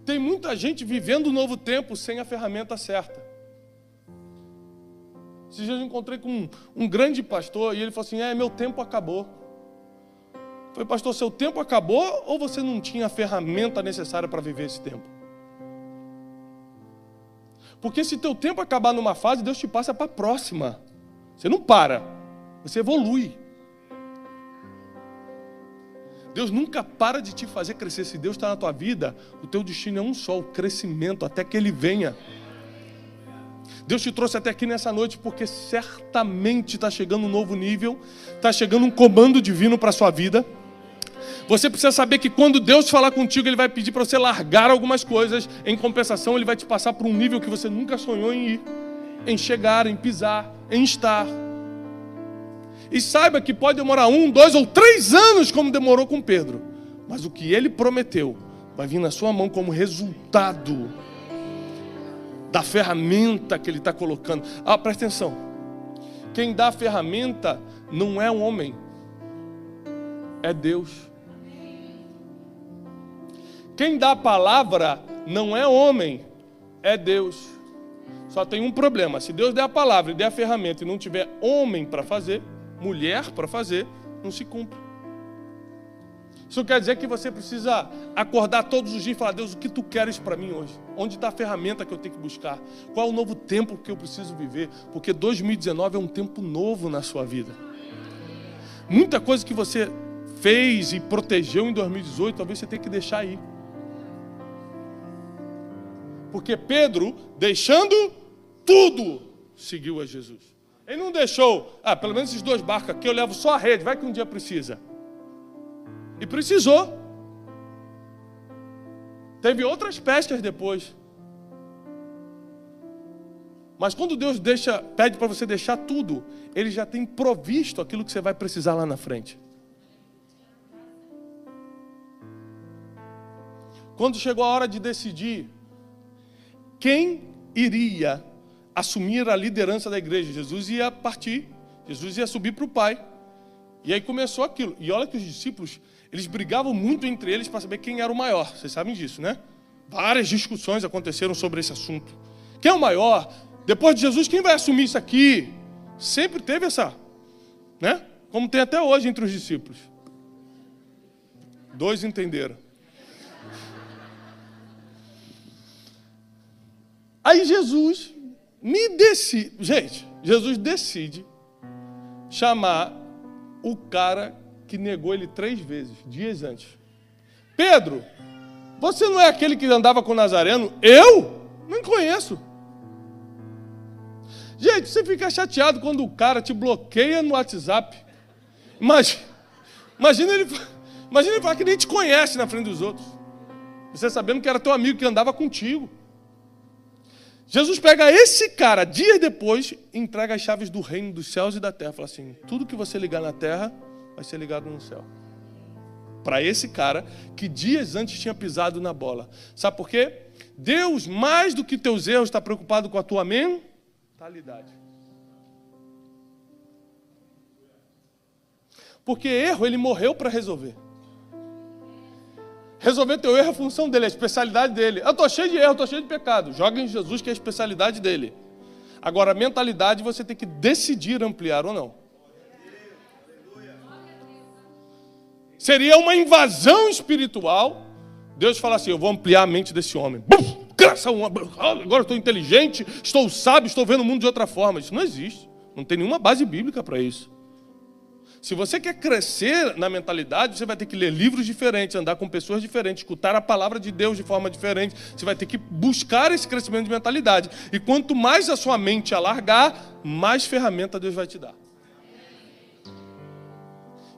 [SPEAKER 1] tem muita gente vivendo um novo tempo sem a ferramenta certa. Esses dias eu encontrei com um grande pastor e ele falou assim, meu tempo acabou. Eu falei, pastor, seu tempo acabou ou você não tinha a ferramenta necessária para viver esse tempo? Porque se teu tempo acabar numa fase, Deus te passa para a próxima. Você não para, você evolui. Deus nunca para de te fazer crescer. Se Deus está na tua vida, o teu destino é um só, o crescimento, até que Ele venha. Deus te trouxe até aqui nessa noite porque certamente está chegando um novo nível, está chegando um comando divino para a sua vida. Você precisa saber que quando Deus falar contigo, Ele vai pedir para você largar algumas coisas. Em compensação, Ele vai te passar por um nível que você nunca sonhou em ir, em chegar, em pisar, em estar. E saiba que pode demorar 1, 2 ou 3 anos, como demorou com Pedro. Mas o que Ele prometeu vai vir na sua mão como resultado da ferramenta que Ele está colocando. Presta atenção. Quem dá a ferramenta não é um homem, é Deus. Quem dá a palavra não é homem, é Deus. Só tem um problema. Se Deus der a palavra e der a ferramenta e não tiver homem para fazer, mulher para fazer, não se cumpre. Isso quer dizer que você precisa acordar todos os dias e falar, Deus, o que tu queres para mim hoje? Onde está a ferramenta que eu tenho que buscar? Qual é o novo tempo que eu preciso viver? Porque 2019 é um tempo novo na sua vida. Muita coisa que você fez e protegeu em 2018, talvez você tenha que deixar aí. Porque Pedro, deixando tudo, seguiu a Jesus. Ele não deixou, pelo menos esses 2 barcos aqui, eu levo só a rede, vai que um dia precisa. E precisou. Teve outras pescas depois. Mas quando Deus pede para você deixar tudo, Ele já tem provisto aquilo que você vai precisar lá na frente. Quando chegou a hora de decidir quem iria assumir a liderança da igreja, Jesus ia partir, Jesus ia subir para o Pai. E aí começou aquilo. E olha que os discípulos, eles brigavam muito entre eles para saber quem era o maior. Vocês sabem disso, né? Várias discussões aconteceram sobre esse assunto. Quem é o maior? Depois de Jesus, quem vai assumir isso aqui? Sempre teve essa, né? Como tem até hoje entre os discípulos. 2 entenderam. Aí Jesus Jesus decide chamar o cara que negou ele 3 vezes, dias antes. Pedro, você não é aquele que andava com o Nazareno? Eu? Não conheço. Gente, você fica chateado quando o cara te bloqueia no WhatsApp. Imagina ele falar que nem te conhece na frente dos outros. Você sabendo que era teu amigo que andava contigo. Jesus pega esse cara, dias depois, e entrega as chaves do reino dos céus e da terra. Fala assim, tudo que você ligar na terra, vai ser ligado no céu. Para esse cara, que dias antes tinha pisado na bola. Sabe por quê? Deus, mais do que teus erros, está preocupado com a tua mentalidade. Porque erro, ele morreu para resolver. Resolver teu erro é a função dele, é a especialidade dele. Eu estou cheio de erro, estou cheio de pecado. Joga em Jesus, que é a especialidade dele. Agora, a mentalidade você tem que decidir ampliar ou não. Seria uma invasão espiritual. Deus fala assim, eu vou ampliar a mente desse homem. Agora eu estou inteligente, estou sábio, estou vendo o mundo de outra forma. Isso não existe. Não tem nenhuma base bíblica para isso. Se você quer crescer na mentalidade, você vai ter que ler livros diferentes, andar com pessoas diferentes, escutar a palavra de Deus de forma diferente. Você vai ter que buscar esse crescimento de mentalidade. E quanto mais a sua mente alargar, mais ferramenta Deus vai te dar.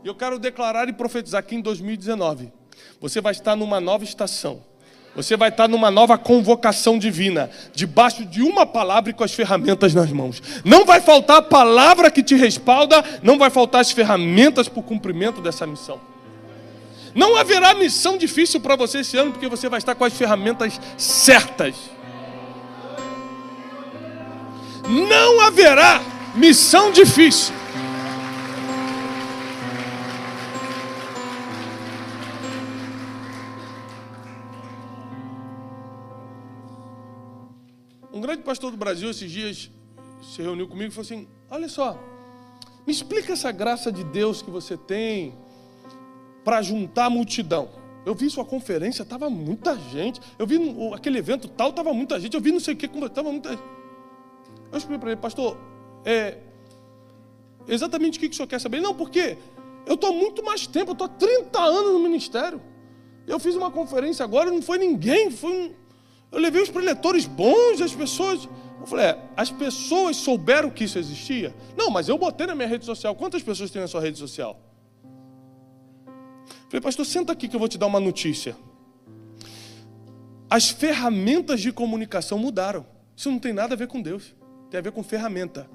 [SPEAKER 1] E eu quero declarar e profetizar que em 2019, você vai estar numa nova estação. Você vai estar numa nova convocação divina, debaixo de uma palavra e com as ferramentas nas mãos. Não vai faltar a palavra que te respalda, não vai faltar as ferramentas para o cumprimento dessa missão. Não haverá missão difícil para você esse ano, porque você vai estar com as ferramentas certas. Não haverá missão difícil. Um grande pastor do Brasil, esses dias, se reuniu comigo e falou assim, olha só, me explica essa graça de Deus que você tem para juntar a multidão. Eu vi sua conferência, estava muita gente. Eu vi aquele evento tal, estava muita gente. Eu vi não sei o que, estava muita gente. Eu expliquei para ele, pastor, exatamente o que o senhor quer saber? Não, porque eu estou há muito mais tempo, eu estou há 30 anos no ministério. Eu fiz uma conferência agora e não foi ninguém, eu levei os preletores bons, as pessoas... Eu falei, as pessoas souberam que isso existia? Não, mas eu botei na minha rede social. Quantas pessoas tem na sua rede social? Eu falei, pastor, senta aqui que eu vou te dar uma notícia. As ferramentas de comunicação mudaram. Isso não tem nada a ver com Deus. Tem a ver com ferramenta.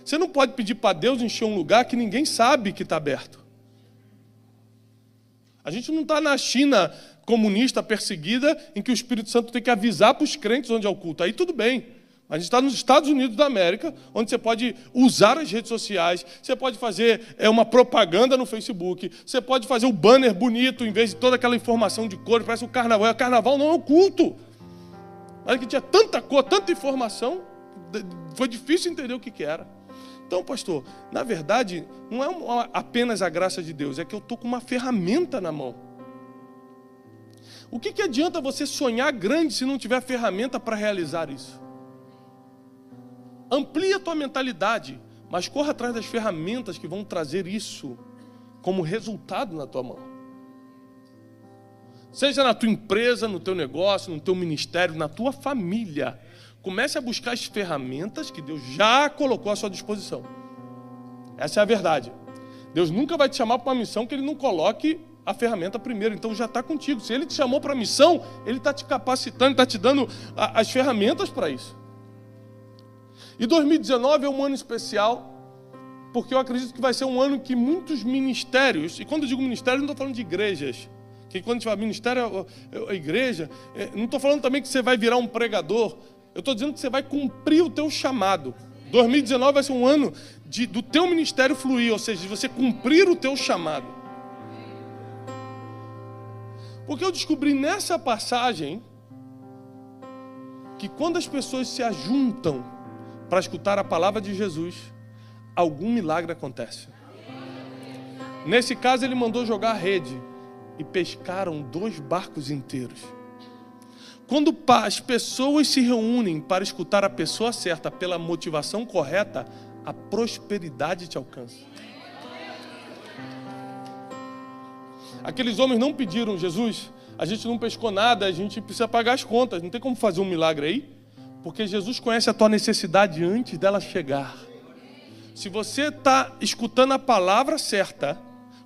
[SPEAKER 1] Você não pode pedir para Deus encher um lugar que ninguém sabe que está aberto. A gente não está na China comunista perseguida, em que o Espírito Santo tem que avisar para os crentes onde é o culto. Aí tudo bem. A gente está nos Estados Unidos da América, onde você pode usar as redes sociais, você pode fazer uma propaganda no Facebook, você pode fazer um banner bonito, em vez de toda aquela informação de cor, parece um carnaval. O carnaval não é um culto. Olha que tinha tanta cor, tanta informação, foi difícil entender o que era. Então, pastor, na verdade, não é apenas a graça de Deus, é que eu estou com uma ferramenta na mão. O que adianta você sonhar grande se não tiver ferramenta para realizar isso? Amplie a tua mentalidade, mas corra atrás das ferramentas que vão trazer isso como resultado na tua mão. Seja na tua empresa, no teu negócio, no teu ministério, na tua família. Comece a buscar as ferramentas que Deus já colocou à sua disposição. Essa é a verdade. Deus nunca vai te chamar para uma missão que Ele não coloque a ferramenta primeiro. Então já está contigo. Se Ele te chamou para a missão, Ele está te capacitando, está te dando as ferramentas para isso. E 2019 é um ano especial, porque eu acredito que vai ser um ano que muitos ministérios, e quando eu digo ministério, não estou falando de igrejas, que quando a gente fala ministério é a igreja, não estou falando também que você vai virar um pregador, eu estou dizendo que você vai cumprir o teu chamado. 2019 vai ser um ano do teu ministério fluir, ou seja, de você cumprir o teu chamado. Porque eu descobri nessa passagem que quando as pessoas se ajuntam para escutar a palavra de Jesus, algum milagre acontece. Nesse caso, ele mandou jogar a rede e pescaram 2 barcos inteiros. Quando as pessoas se reúnem para escutar a pessoa certa pela motivação correta, a prosperidade te alcança. Aqueles homens não pediram: Jesus, a gente não pescou nada, a gente precisa pagar as contas, não tem como fazer um milagre aí? Porque Jesus conhece a tua necessidade antes dela chegar. Se você está escutando a palavra certa,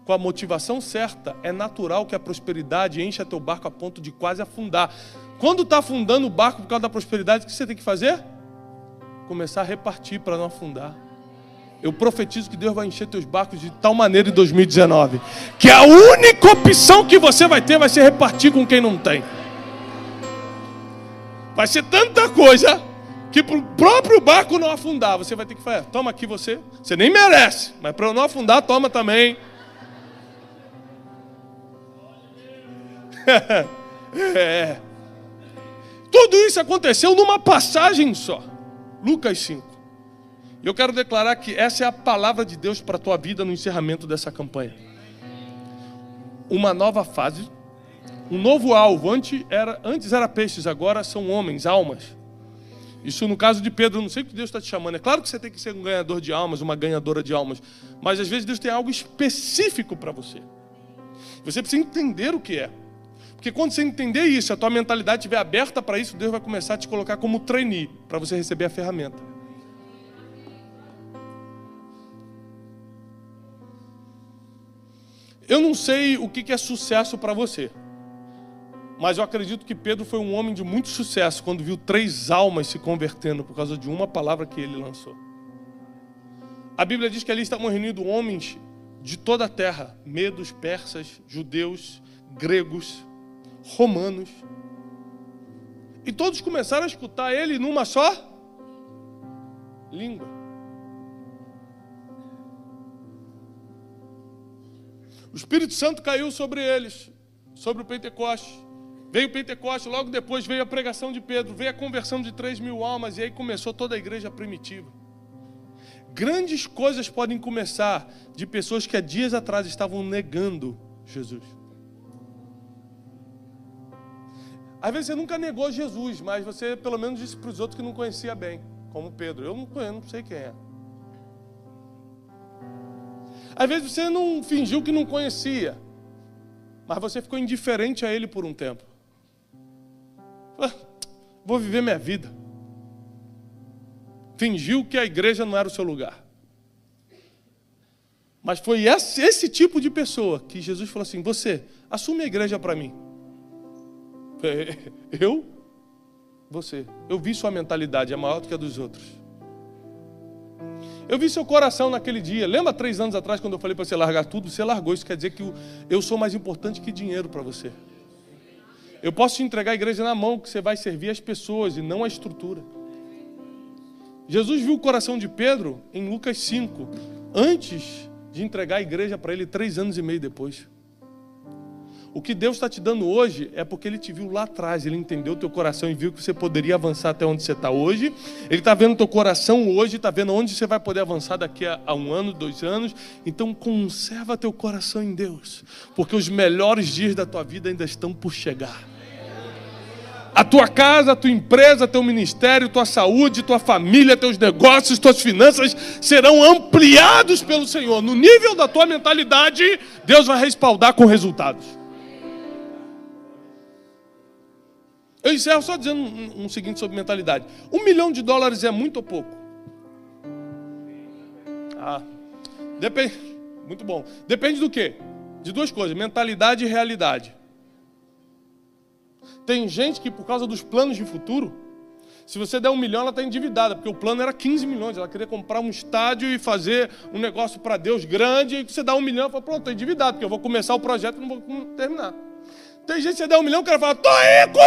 [SPEAKER 1] com a motivação certa, é natural que a prosperidade encha teu barco a ponto de quase afundar. Quando está afundando o barco por causa da prosperidade, o que você tem que fazer? Começar a repartir para não afundar. Eu profetizo que Deus vai encher teus barcos de tal maneira em 2019, que a única opção que você vai ter vai ser repartir com quem não tem. Vai ser tanta coisa que para o próprio barco não afundar, você vai ter que falar: toma aqui você nem merece, mas para eu não afundar, toma também. Tudo isso aconteceu numa passagem só, Lucas 5. E eu quero declarar que essa é a palavra de Deus para a tua vida no encerramento dessa campanha. Uma nova fase, um novo alvo. Antes era peixes, agora são homens, almas. Isso no caso de Pedro, eu não sei o que Deus está te chamando. É claro que você tem que ser um ganhador de almas, uma ganhadora de almas. Mas às vezes Deus tem algo específico para você. Você precisa entender o que é. Porque quando você entender isso, a tua mentalidade estiver aberta para isso, Deus vai começar a te colocar como trainee, para você receber a ferramenta. Eu não sei o que é sucesso para você, mas eu acredito que Pedro foi um homem de muito sucesso quando viu 3 almas se convertendo por causa de uma palavra que ele lançou. A Bíblia diz que ali estavam reunidos homens de toda a terra, medos, persas, judeus, gregos, romanos. E todos começaram a escutar ele numa só língua. O Espírito Santo caiu sobre eles, sobre o Pentecoste. Veio o Pentecoste, logo depois veio a pregação de Pedro, veio a conversão de 3.000 almas, e aí começou toda a igreja primitiva. Grandes coisas podem começar de pessoas que há dias atrás estavam negando Jesus. Às vezes você nunca negou Jesus, mas você pelo menos disse para os outros que não conhecia bem, como Pedro. Eu não conheço, não sei quem é. Às vezes você não fingiu que não conhecia, mas você ficou indiferente a ele por um tempo. Vou viver minha vida. Fingiu que a igreja não era o seu lugar. Mas foi esse tipo de pessoa que Jesus falou assim: você, assume a igreja para mim. Eu? Você. Eu vi sua mentalidade, é maior do que a dos outros. Eu vi seu coração naquele dia. Lembra 3 anos atrás, quando eu falei para você largar tudo? Você largou. Isso quer dizer que eu sou mais importante que dinheiro para você. Eu posso te entregar a igreja na mão, que você vai servir as pessoas e não a estrutura. Jesus viu o coração de Pedro em Lucas 5, antes de entregar a igreja para ele 3 anos e meio depois. O que Deus está te dando hoje é porque Ele te viu lá atrás, Ele entendeu o teu coração e viu que você poderia avançar até onde você está hoje. Ele está vendo o teu coração hoje, está vendo onde você vai poder avançar daqui a 1 ano, 2 anos. Então conserva teu coração em Deus, porque os melhores dias da tua vida ainda estão por chegar. A tua casa, a tua empresa, teu ministério, tua saúde, tua família, teus negócios, tuas finanças serão ampliados pelo Senhor. No nível da tua mentalidade, Deus vai respaldar com resultados. Eu encerro só dizendo um seguinte sobre mentalidade. $1 milhão é muito ou pouco? Depende. Muito bom. Depende do quê? De 2 coisas, mentalidade e realidade. Tem gente que, por causa dos planos de futuro, Se você der 1 milhão, ela está endividada, porque o plano era 15 milhões. Ela queria comprar um estádio e fazer um negócio para Deus grande. E você dá 1 milhão, ela fala, pronto, estou endividado, porque eu vou começar o projeto e não vou terminar. Tem gente que você dá 1 milhão, o cara fala, tô rico!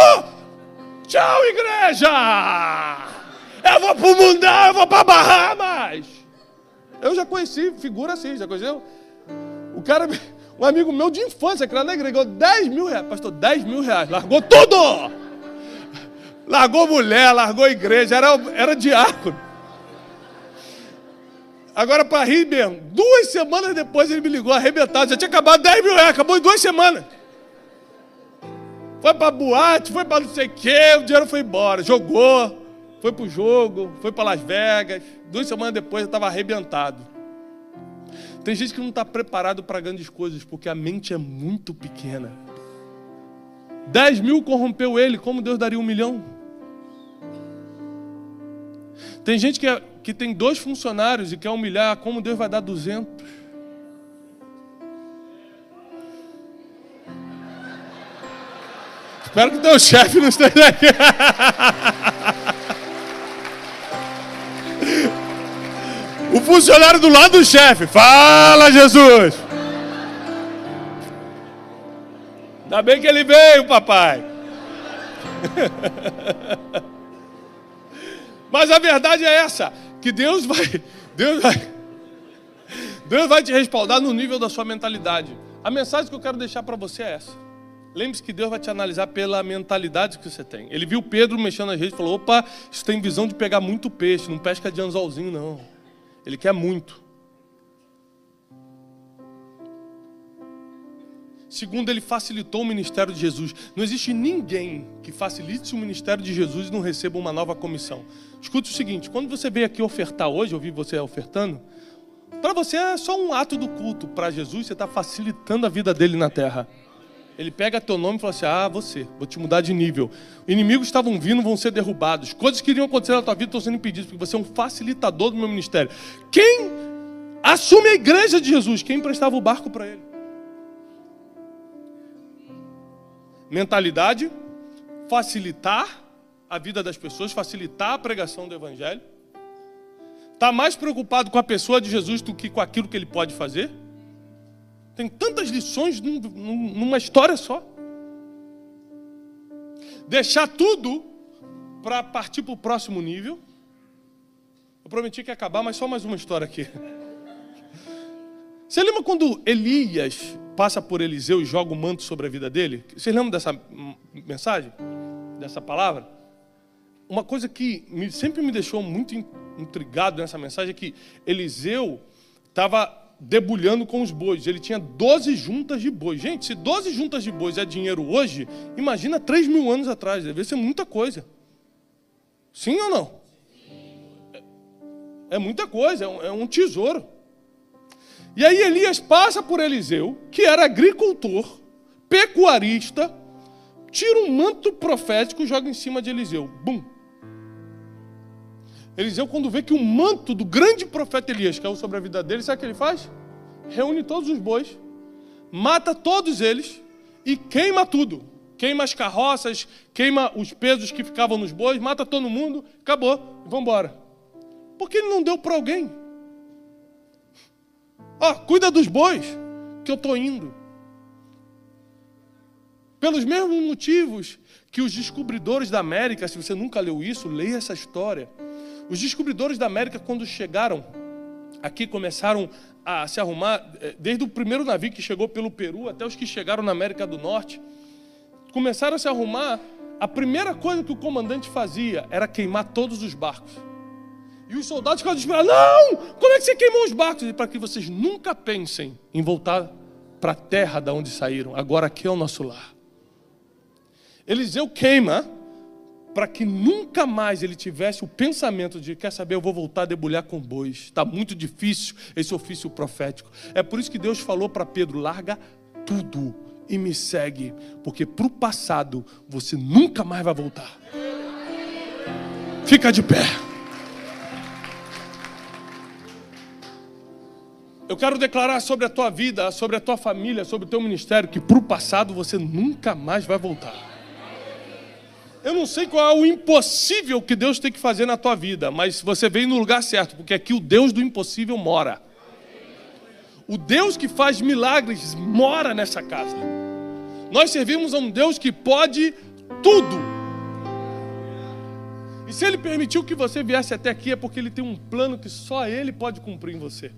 [SPEAKER 1] Tchau, igreja! Eu vou pro mundão, eu vou pra Bahamas! Eu já conheci figura assim, já conheceu? O cara, um amigo meu de infância, que era na igreja, ganhou 10 mil reais. Pastor, 10 mil reais, largou tudo! Largou mulher, largou igreja, era diácono. Agora, para rir mesmo, 2 semanas depois ele me ligou arrebentado. Já tinha acabado 10 mil reais, acabou em 2 semanas. Foi para boate, foi para não sei o quê, o dinheiro foi embora. Jogou, foi para o jogo, foi para Las Vegas. 2 semanas depois eu estava arrebentado. Tem gente que não está preparado para grandes coisas, porque a mente é muito pequena. 10 mil corrompeu ele, como Deus daria 1 milhão? Tem gente que tem 2 funcionários e quer humilhar, como Deus vai dar 200? Espero que teu chefe não esteja aqui. O funcionário do lado do chefe. Fala, Jesus! Ainda bem que ele veio, papai. Mas a verdade é essa, que Deus vai te respaldar no nível da sua mentalidade. A mensagem que eu quero deixar para você é essa. Lembre-se que Deus vai te analisar pela mentalidade que você tem. Ele viu Pedro mexendo nas redes e falou, opa, isso tem visão de pegar muito peixe, não pesca de anzolzinho não. Ele quer muito. Segundo, ele facilitou o ministério de Jesus. Não existe ninguém que facilite o ministério de Jesus e não receba uma nova comissão. Escute o seguinte, quando você veio aqui ofertar hoje, eu vi você ofertando, para você é só um ato do culto. Para Jesus, você está facilitando a vida dele na terra. Ele pega teu nome e fala assim, vou te mudar de nível. Inimigos estavam vindo, vão ser derrubados. Coisas que iriam acontecer na tua vida estão sendo impedidas, porque você é um facilitador do meu ministério. Quem assume a igreja de Jesus? Quem emprestava o barco para ele? Mentalidade, facilitar a vida das pessoas, facilitar a pregação do evangelho. Está mais preocupado com a pessoa de Jesus do que com aquilo que ele pode fazer. Tem tantas lições numa história só. Deixar tudo para partir para o próximo nível. Eu prometi que ia acabar, mas só mais uma história aqui. Você lembra quando Elias passa por Eliseu e joga o manto sobre a vida dele? Vocês lembram dessa mensagem? Dessa palavra? Uma coisa que sempre me deixou muito intrigado nessa mensagem é que Eliseu estava debulhando com os bois. Ele tinha 12 juntas de bois. Gente, se 12 juntas de bois é dinheiro hoje, imagina 3 mil anos atrás. Deve ser muita coisa. Sim ou não? É muita coisa, é um tesouro. E aí Elias passa por Eliseu, que era agricultor, pecuarista, tira um manto profético e joga em cima de Eliseu. Bum! Eliseu, quando vê que o manto do grande profeta Elias caiu sobre a vida dele, sabe o que ele faz? Reúne todos os bois, mata todos eles e queima tudo. Queima as carroças, queima os pesos que ficavam nos bois, mata todo mundo, acabou, vamos embora. Por que ele não deu para alguém? Cuida dos bois, que eu estou indo. Pelos mesmos motivos que os descobridores da América, se você nunca leu isso, leia essa história. Os descobridores da América, quando chegaram aqui, começaram a se arrumar, desde o primeiro navio que chegou pelo Peru até os que chegaram na América do Norte, começaram a se arrumar. A primeira coisa que o comandante fazia era queimar todos os barcos. E os soldados ficavam desesperados. Não! Como é que você queimou os barcos? E para que vocês nunca pensem em voltar para a terra da onde saíram. Agora aqui é o nosso lar. Eliseu queima para que nunca mais ele tivesse o pensamento de, quer saber, eu vou voltar a debulhar com bois. Está muito difícil esse ofício profético. É por isso que Deus falou para Pedro, larga tudo e me segue. Porque para o passado você nunca mais vai voltar. Fica de pé. Eu quero declarar sobre a tua vida, sobre a tua família, sobre o teu ministério, que para o passado você nunca mais vai voltar. Eu não sei qual é o impossível que Deus tem que fazer na tua vida, mas você veio no lugar certo, porque aqui o Deus do impossível mora. O Deus que faz milagres mora nessa casa. Nós servimos a um Deus que pode tudo. E se Ele permitiu que você viesse até aqui, é porque Ele tem um plano que só Ele pode cumprir em você.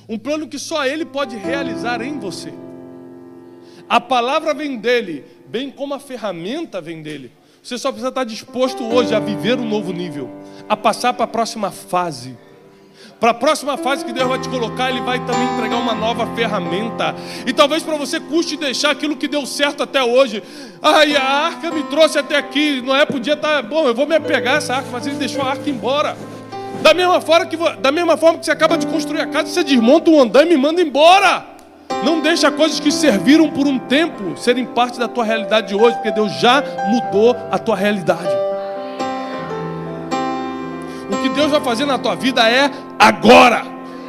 [SPEAKER 1] Um plano que só Ele pode realizar em você. A palavra vem dEle, bem como a ferramenta vem dEle. Você só precisa estar disposto hoje a viver um novo nível, a passar para a próxima fase. Para a próxima fase que Deus vai te colocar, Ele vai também entregar uma nova ferramenta. E talvez para você custe deixar aquilo que deu certo até hoje. Ai, a arca me trouxe até aqui, Noé podia estar, bom, eu vou me apegar a essa arca, mas ele deixou a arca embora. Da mesma forma que você acaba de construir a casa, você desmonta um andaime e manda embora. Não deixa coisas que serviram por um tempo serem parte da tua realidade de hoje, porque Deus já mudou a tua realidade. O que Deus vai fazer na tua vida é agora.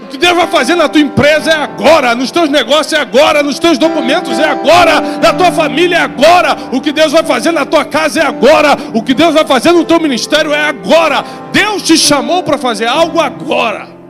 [SPEAKER 1] O que Deus vai fazer na tua empresa é agora. Nos teus negócios é agora. Nos teus documentos é agora. Na tua família é agora. O que Deus vai fazer na tua casa é agora. O que Deus vai fazer no teu ministério é agora. Deus te chamou para fazer algo agora.